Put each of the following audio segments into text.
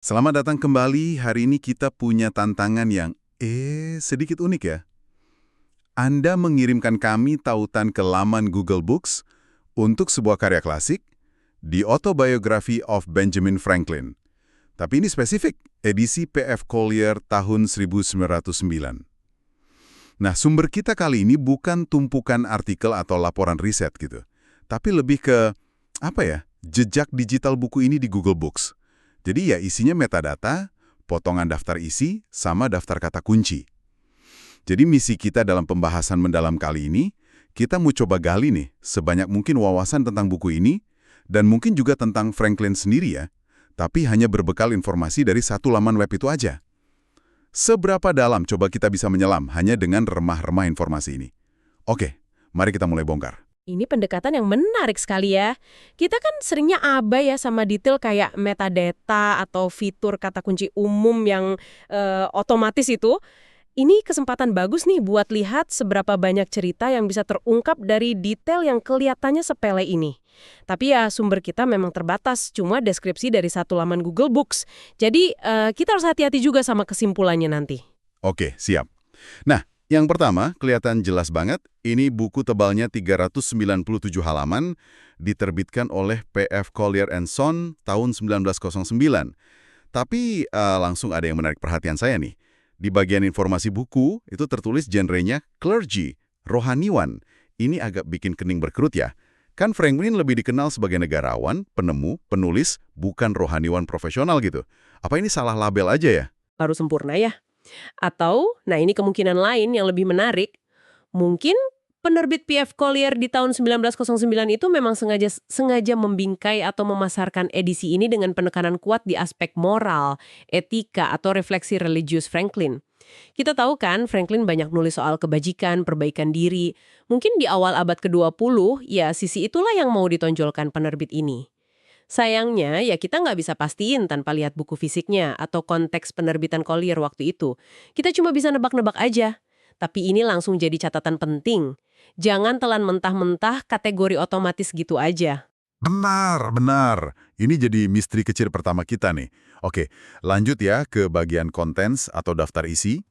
Selamat datang kembali. Hari ini kita punya tantangan yang sedikit unik ya. Anda mengirimkan kami tautan ke laman Google Books untuk sebuah karya klasik, The Autobiography of Benjamin Franklin. Tapi ini spesifik, edisi P.F. Collier tahun 1909. Nah, sumber kita kali ini bukan tumpukan artikel atau laporan riset gitu. Tapi lebih ke, jejak digital buku ini di Google Books. Jadi ya isinya metadata, potongan daftar isi, sama daftar kata kunci. Jadi misi kita dalam pembahasan mendalam kali ini, kita mau coba gali nih sebanyak mungkin wawasan tentang buku ini, dan mungkin juga tentang Franklin sendiri ya, tapi hanya berbekal informasi dari satu laman web itu aja. Seberapa dalam coba kita bisa menyelam hanya dengan remah-remah informasi ini? Oke, mari kita mulai bongkar. Ini pendekatan yang menarik sekali ya. Kita kan seringnya abai ya sama detail kayak metadata atau fitur kata kunci umum yang otomatis itu. Ini kesempatan bagus nih buat lihat seberapa banyak cerita yang bisa terungkap dari detail yang kelihatannya sepele ini. Tapi ya sumber kita memang terbatas, cuma deskripsi dari satu laman Google Books. Jadi kita harus hati-hati juga sama kesimpulannya nanti. Oke, siap. Nah, yang pertama, kelihatan jelas banget, ini buku tebalnya 397 halaman, diterbitkan oleh P.F. Collier and Son tahun 1909. Tapi langsung ada yang menarik perhatian saya nih. Di bagian informasi buku, itu tertulis genrenya clergy, rohaniwan. Ini agak bikin kening berkerut ya. Kan Franklin lebih dikenal sebagai negarawan, penemu, penulis, bukan rohaniwan profesional gitu. Apa ini salah label aja ya? Baru sempurna ya. Atau, nah ini kemungkinan lain yang lebih menarik, mungkin penerbit P.F. Collier di tahun 1909 itu memang sengaja membingkai atau memasarkan edisi ini dengan penekanan kuat di aspek moral, etika, atau refleksi religius Franklin. Kita tahu kan, Franklin banyak nulis soal kebajikan, perbaikan diri. Mungkin di awal abad ke-20, ya sisi itulah yang mau ditonjolkan penerbit ini. Sayangnya, ya kita nggak bisa pastiin tanpa lihat buku fisiknya atau konteks penerbitan Collier waktu itu. Kita cuma bisa nebak-nebak aja. Tapi ini langsung jadi catatan penting. Jangan telan mentah-mentah kategori otomatis gitu aja. Benar, benar. Ini jadi misteri kecil pertama kita nih. Oke, lanjut ya ke bagian contents atau daftar isi.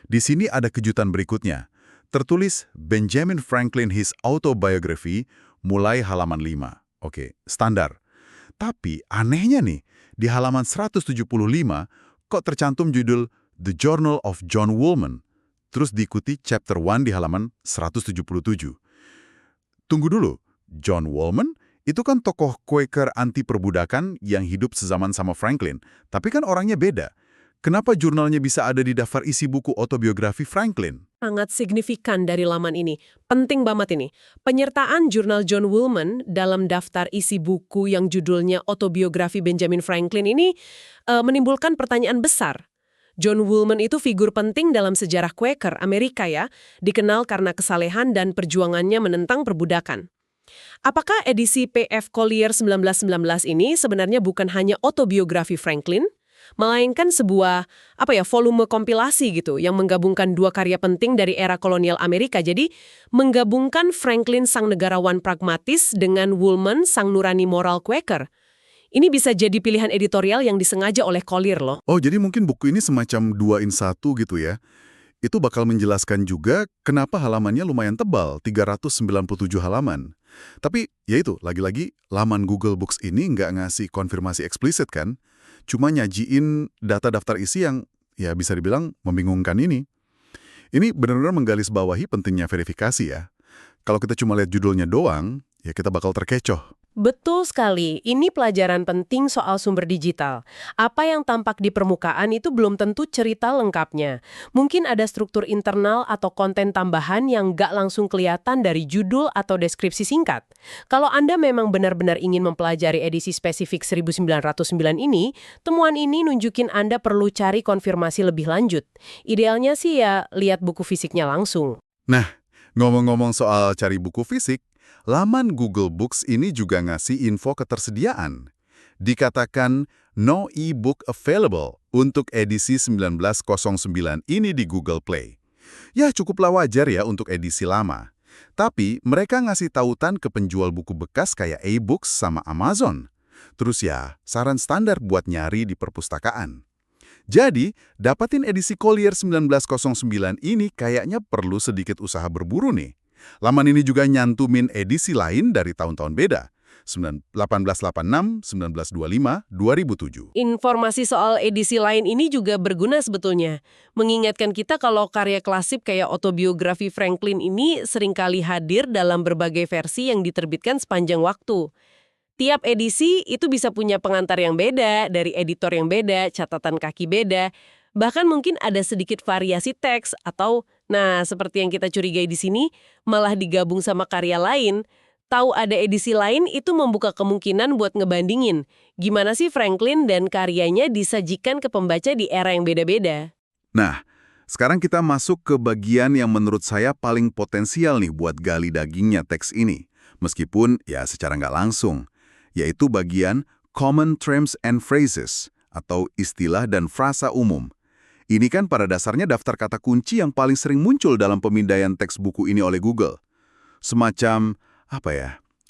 Di sini ada kejutan berikutnya. Tertulis Benjamin Franklin His Autobiography mulai halaman 5. Oke, standar. Tapi anehnya nih, di halaman 175 kok tercantum judul The Journal of John Woolman, terus diikuti chapter 1 di halaman 177. Tunggu dulu, John Woolman itu kan tokoh Quaker anti perbudakan yang hidup sezaman sama Franklin, tapi kan orangnya beda. Kenapa jurnalnya bisa ada di daftar isi buku autobiografi Franklin? Sangat signifikan dari laman ini. Penting banget ini. Penyertaan jurnal John Woolman dalam daftar isi buku yang judulnya Autobiografi Benjamin Franklin ini menimbulkan pertanyaan besar. John Woolman itu figur penting dalam sejarah Quaker Amerika ya, dikenal karena kesalehan dan perjuangannya menentang perbudakan. Apakah edisi P.F. Collier 1919 ini sebenarnya bukan hanya autobiografi Franklin, melainkan sebuah volume kompilasi gitu yang menggabungkan dua karya penting dari era kolonial Amerika. Jadi menggabungkan Franklin sang negarawan pragmatis dengan Woolman sang nurani moral Quaker. Ini bisa jadi pilihan editorial yang disengaja oleh Collier loh. Oh, jadi mungkin buku ini semacam 2 in 1 gitu ya. Itu bakal menjelaskan juga kenapa halamannya lumayan tebal, 397 halaman. Tapi ya itu, lagi-lagi laman Google Books ini nggak ngasih konfirmasi eksplisit kan? Cuma nyajiin data daftar isi yang ya bisa dibilang membingungkan ini. Ini benar-benar menggarisbawahi pentingnya verifikasi ya. Kalau kita cuma lihat judulnya doang, ya kita bakal terkecoh. Betul sekali, ini pelajaran penting soal sumber digital. Apa yang tampak di permukaan itu belum tentu cerita lengkapnya. Mungkin ada struktur internal atau konten tambahan yang nggak langsung kelihatan dari judul atau deskripsi singkat. Kalau Anda memang benar-benar ingin mempelajari edisi spesifik 1909 ini, temuan ini nunjukin Anda perlu cari konfirmasi lebih lanjut. Idealnya sih ya lihat buku fisiknya langsung. Nah, ngomong-ngomong soal cari buku fisik, laman Google Books ini juga ngasih info ketersediaan. Dikatakan no e-book available untuk edisi 1909 ini di Google Play. Ya cukuplah wajar ya untuk edisi lama. Tapi mereka ngasih tautan ke penjual buku bekas kayak e-books sama Amazon. Terus ya, saran standar buat nyari di perpustakaan. Jadi, dapatin edisi Collier 1909 ini kayaknya perlu sedikit usaha berburu nih. Laman ini juga nyantumin edisi lain dari tahun-tahun beda. 1886, 1925, 2007. Informasi soal edisi lain ini juga berguna sebetulnya. Mengingatkan kita kalau karya klasik kayak autobiografi Franklin ini seringkali hadir dalam berbagai versi yang diterbitkan sepanjang waktu. Tiap edisi itu bisa punya pengantar yang beda, dari editor yang beda, catatan kaki beda, bahkan mungkin ada sedikit variasi teks atau, nah seperti yang kita curigai di sini, malah digabung sama karya lain. Tahu ada edisi lain itu membuka kemungkinan buat ngebandingin gimana sih Franklin dan karyanya disajikan ke pembaca di era yang beda-beda. Nah, sekarang kita masuk ke bagian yang menurut saya paling potensial nih buat gali dagingnya teks ini. Meskipun ya secara nggak langsung, yaitu bagian Common Terms and Phrases, atau istilah dan frasa umum. Ini kan pada dasarnya daftar kata kunci yang paling sering muncul dalam pemindaian teks buku ini oleh Google. Semacam,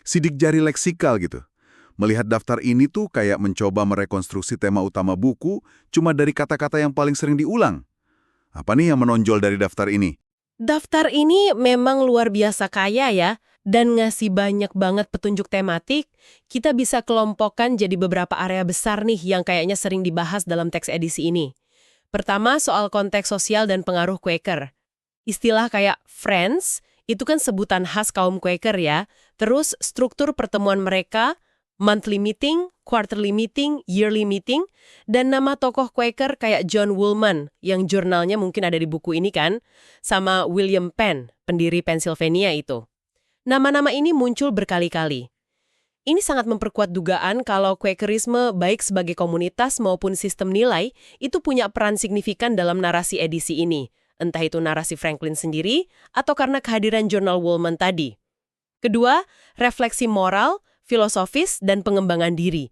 sidik jari leksikal gitu. Melihat daftar ini tuh kayak mencoba merekonstruksi tema utama buku cuma dari kata-kata yang paling sering diulang. Apa nih yang menonjol dari daftar ini? Daftar ini memang luar biasa kaya ya, dan ngasih banyak banget petunjuk tematik. Kita bisa kelompokkan jadi beberapa area besar nih yang kayaknya sering dibahas dalam teks edisi ini. Pertama, soal konteks sosial dan pengaruh Quaker. Istilah kayak friends, itu kan sebutan khas kaum Quaker ya. Terus struktur pertemuan mereka, monthly meeting, quarterly meeting, yearly meeting, dan nama tokoh Quaker kayak John Woolman, yang jurnalnya mungkin ada di buku ini kan, sama William Penn, pendiri Pennsylvania itu. Nama-nama ini muncul berkali-kali. Ini sangat memperkuat dugaan kalau Quakerisme baik sebagai komunitas maupun sistem nilai itu punya peran signifikan dalam narasi edisi ini, entah itu narasi Franklin sendiri atau karena kehadiran jurnal Woolman tadi. Kedua, refleksi moral, filosofis, dan pengembangan diri.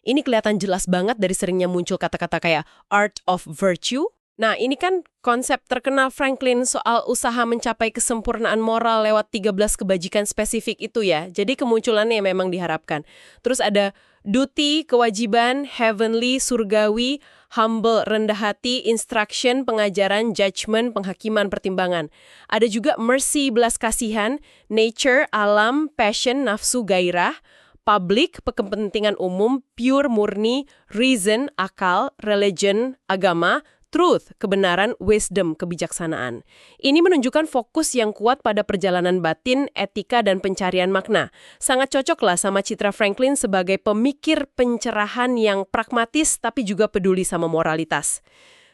Ini kelihatan jelas banget dari seringnya muncul kata-kata kayak art of virtue. Nah, ini kan konsep terkenal Franklin soal usaha mencapai kesempurnaan moral lewat 13 kebajikan spesifik itu ya. Jadi kemunculannya memang diharapkan. Terus ada duty, kewajiban, heavenly, surgawi, humble, rendah hati, instruction, pengajaran, judgment, penghakiman, pertimbangan. Ada juga mercy, belas kasihan, nature, alam, passion, nafsu, gairah, public, kepentingan umum, pure, murni, reason, akal, religion, agama, truth, kebenaran, wisdom, kebijaksanaan. Ini menunjukkan fokus yang kuat pada perjalanan batin, etika, dan pencarian makna. Sangat cocoklah sama citra Franklin sebagai pemikir pencerahan yang pragmatis tapi juga peduli sama moralitas.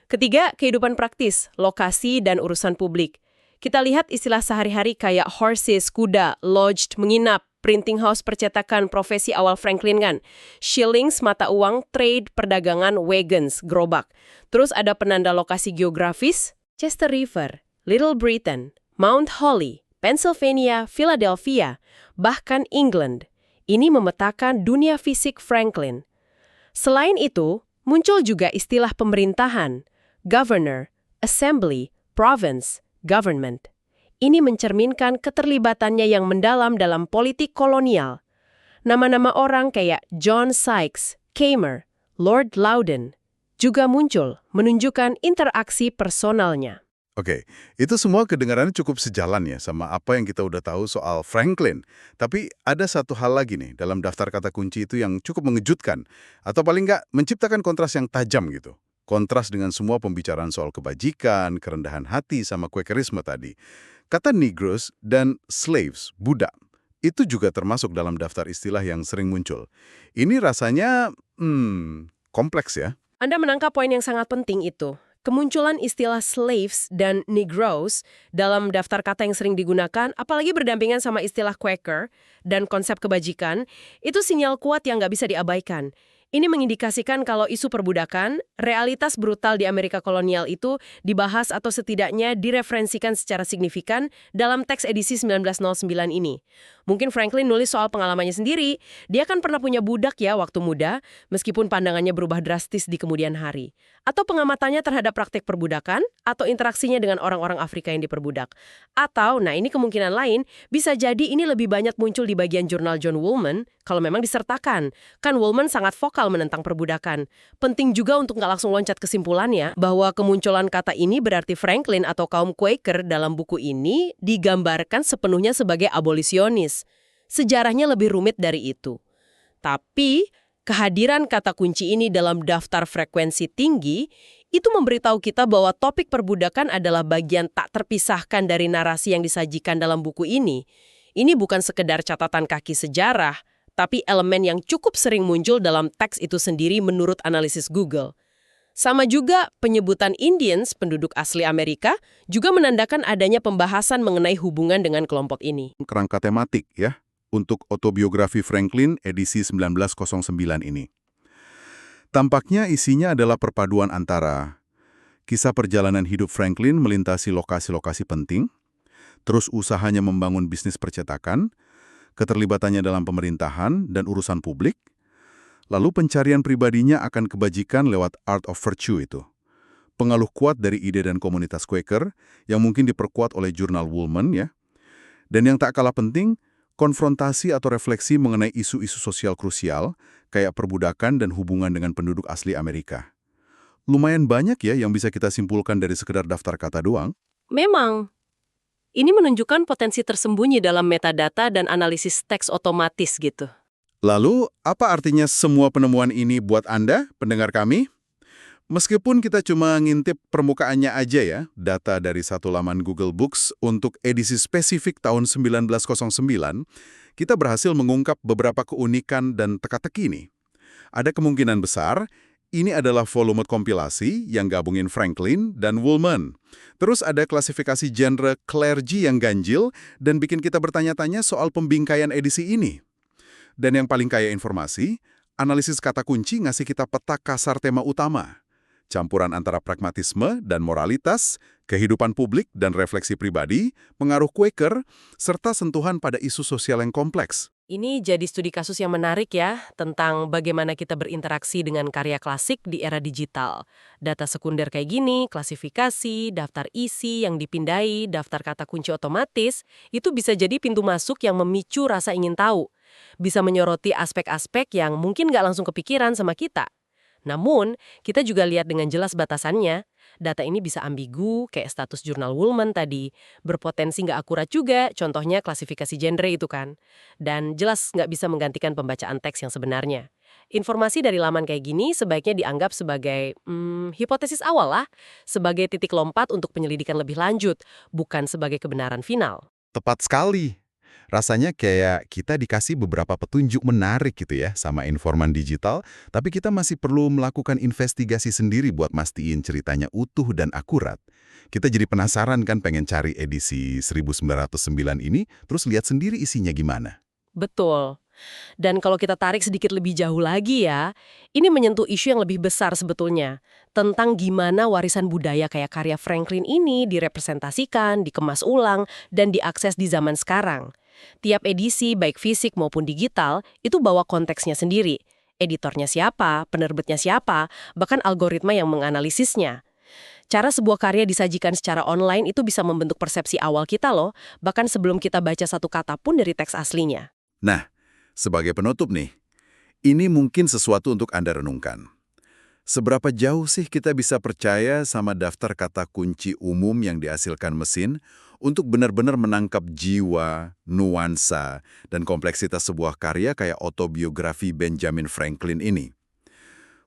Ketiga, kehidupan praktis, lokasi, dan urusan publik. Kita lihat istilah sehari-hari kayak horses, kuda, lodged, menginap, printing house, percetakan, profesi awal Franklin kan. Shillings, mata uang, trade, perdagangan, wagons, gerobak. Terus ada penanda lokasi geografis, Chester River, Little Britain, Mount Holly, Pennsylvania, Philadelphia, bahkan England. Ini memetakan dunia fisik Franklin. Selain itu, muncul juga istilah pemerintahan, governor, assembly, province, government. Ini mencerminkan keterlibatannya yang mendalam dalam politik kolonial. Nama-nama orang kayak John Sykes, Keimer, Lord Loudon juga muncul, menunjukkan interaksi personalnya. Oke, itu semua kedengarannya cukup sejalan ya sama apa yang kita udah tahu soal Franklin. Tapi ada satu hal lagi nih dalam daftar kata kunci itu yang cukup mengejutkan. Atau paling nggak menciptakan kontras yang tajam gitu. Kontras dengan semua pembicaraan soal kebajikan, kerendahan hati, sama Quakerisme tadi. Kata Negroes dan slaves, budak, itu juga termasuk dalam daftar istilah yang sering muncul. Ini rasanya, kompleks ya. Anda menangkap poin yang sangat penting itu. Kemunculan istilah slaves dan Negroes dalam daftar kata yang sering digunakan, apalagi berdampingan sama istilah Quaker dan konsep kebajikan, itu sinyal kuat yang nggak bisa diabaikan. Ini mengindikasikan kalau isu perbudakan, realitas brutal di Amerika kolonial itu dibahas atau setidaknya direferensikan secara signifikan dalam teks edisi 1909 ini. Mungkin Franklin nulis soal pengalamannya sendiri, dia kan pernah punya budak ya waktu muda, meskipun pandangannya berubah drastis di kemudian hari. Atau pengamatannya terhadap praktik perbudakan, atau interaksinya dengan orang-orang Afrika yang diperbudak. Atau, nah ini kemungkinan lain, bisa jadi ini lebih banyak muncul di bagian jurnal John Woolman, kalau memang disertakan. Kan Woolman sangat vokal menentang perbudakan. Penting juga untuk nggak langsung loncat kesimpulannya bahwa kemunculan kata ini berarti Franklin atau kaum Quaker dalam buku ini digambarkan sepenuhnya sebagai abolisionis. Sejarahnya lebih rumit dari itu. Tapi, kehadiran kata kunci ini dalam daftar frekuensi tinggi itu memberitahu kita bahwa topik perbudakan adalah bagian tak terpisahkan dari narasi yang disajikan dalam buku ini. Ini bukan sekedar catatan kaki sejarah, tapi elemen yang cukup sering muncul dalam teks itu sendiri menurut analisis Google. Sama juga penyebutan Indians, penduduk asli Amerika, juga menandakan adanya pembahasan mengenai hubungan dengan kelompok ini. Kerangka tematik ya, untuk autobiografi Franklin edisi 1909 ini. Tampaknya isinya adalah perpaduan antara kisah perjalanan hidup Franklin melintasi lokasi-lokasi penting, terus usahanya membangun bisnis percetakan, keterlibatannya dalam pemerintahan dan urusan publik, lalu pencarian pribadinya akan kebajikan lewat Art of Virtue itu. Pengaruh kuat dari ide dan komunitas Quaker yang mungkin diperkuat oleh jurnal Woolman ya. Dan yang tak kalah penting, konfrontasi atau refleksi mengenai isu-isu sosial krusial kayak perbudakan dan hubungan dengan penduduk asli Amerika. Lumayan banyak ya yang bisa kita simpulkan dari sekedar daftar kata doang. Memang, ini menunjukkan potensi tersembunyi dalam metadata dan analisis teks otomatis gitu. Lalu, apa artinya semua penemuan ini buat Anda, pendengar kami? Meskipun kita cuma ngintip permukaannya aja ya, data dari satu laman Google Books untuk edisi spesifik tahun 1909, kita berhasil mengungkap beberapa keunikan dan teka-teki nih. Ada kemungkinan besar, ini adalah volume kompilasi yang gabungin Franklin dan Woolman. Terus ada klasifikasi genre clergy yang ganjil dan bikin kita bertanya-tanya soal pembingkaian edisi ini. Dan yang paling kaya informasi, analisis kata kunci ngasih kita peta kasar tema utama. Campuran antara pragmatisme dan moralitas, kehidupan publik dan refleksi pribadi, pengaruh Quaker, serta sentuhan pada isu sosial yang kompleks. Ini jadi studi kasus yang menarik ya, tentang bagaimana kita berinteraksi dengan karya klasik di era digital. Data sekunder kayak gini, klasifikasi, daftar isi yang dipindai, daftar kata kunci otomatis, itu bisa jadi pintu masuk yang memicu rasa ingin tahu. Bisa menyoroti aspek-aspek yang mungkin nggak langsung kepikiran sama kita. Namun, kita juga lihat dengan jelas batasannya. Data ini bisa ambigu, kayak status jurnal Woolman tadi. Berpotensi nggak akurat juga, contohnya klasifikasi genre itu kan. Dan jelas nggak bisa menggantikan pembacaan teks yang sebenarnya. Informasi dari laman kayak gini sebaiknya dianggap sebagai hipotesis awal lah, sebagai titik lompat untuk penyelidikan lebih lanjut, bukan sebagai kebenaran final. Tepat sekali. Rasanya kayak kita dikasih beberapa petunjuk menarik gitu ya sama informan digital, tapi kita masih perlu melakukan investigasi sendiri buat mastiin ceritanya utuh dan akurat. Kita jadi penasaran kan pengen cari edisi 1909 ini, terus lihat sendiri isinya gimana. Betul. Dan kalau kita tarik sedikit lebih jauh lagi ya, ini menyentuh isu yang lebih besar sebetulnya. Tentang gimana warisan budaya kayak karya Franklin ini direpresentasikan, dikemas ulang, dan diakses di zaman sekarang. Tiap edisi, baik fisik maupun digital, itu bawa konteksnya sendiri. Editornya siapa, penerbitnya siapa, bahkan algoritma yang menganalisisnya. Cara sebuah karya disajikan secara online itu bisa membentuk persepsi awal kita loh, bahkan sebelum kita baca satu kata pun dari teks aslinya. Nah, sebagai penutup nih, ini mungkin sesuatu untuk Anda renungkan. Seberapa jauh sih kita bisa percaya sama daftar kata kunci umum yang dihasilkan mesin untuk benar-benar menangkap jiwa, nuansa, dan kompleksitas sebuah karya kayak autobiografi Benjamin Franklin ini?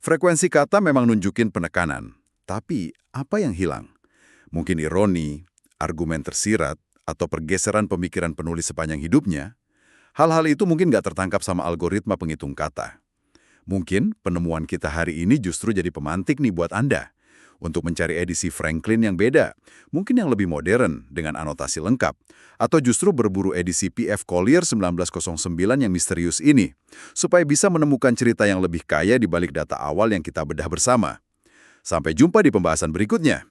Frekuensi kata memang nunjukin penekanan, tapi apa yang hilang? Mungkin ironi, argumen tersirat, atau pergeseran pemikiran penulis sepanjang hidupnya? Hal-hal itu mungkin nggak tertangkap sama algoritma penghitung kata. Mungkin penemuan kita hari ini justru jadi pemantik nih buat Anda untuk mencari edisi Franklin yang beda, mungkin yang lebih modern dengan anotasi lengkap, atau justru berburu edisi P.F. Collier 1909 yang misterius ini, supaya bisa menemukan cerita yang lebih kaya di balik data awal yang kita bedah bersama. Sampai jumpa di pembahasan berikutnya.